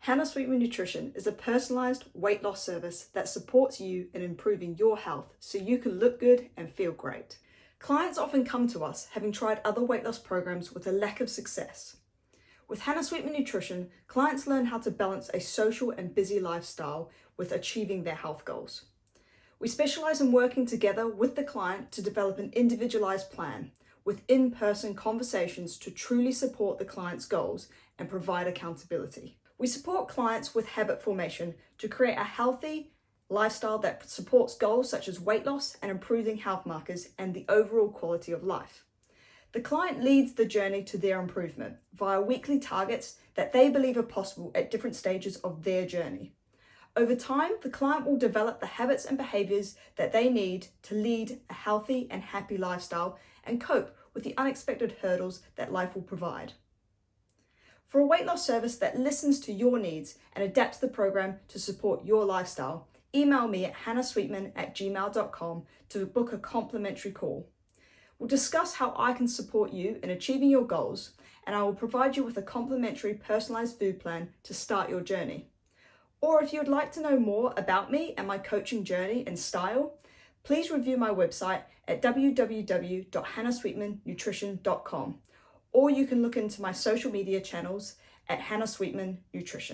Hannah Sweetman Nutrition is a personalised weight loss service that supports you in improving your health so you can look good and feel great. Clients often come to us having tried other weight loss programs with a lack of success. With Hannah Sweetman Nutrition, clients learn how to balance a social and busy lifestyle with achieving their health goals. We specialise in working together with the client to develop an individualised plan with in-person conversations to truly support the client's goals and provide accountability. We support clients with habit formation to create a healthy lifestyle that supports goals such as weight loss and improving health markers and the overall quality of life. The client leads the journey to their improvement via weekly targets that they believe are possible at different stages of their journey. Over time, the client will develop the habits and behaviours that they need to lead a healthy and happy lifestyle and cope with the unexpected hurdles that life will provide. For a weight loss service that listens to your needs and adapts the program to support your lifestyle, email me at hannahsweetman@gmail.com to book a complimentary call. We'll discuss how I can support you in achieving your goals, and I will provide you with a complimentary personalised food plan to start your journey. Or if you would like to know more about me and my coaching journey and style, please review my website at www.hannahsweetmannutrition.com, or you can look into my social media channels at Hannah Sweetman Nutrition.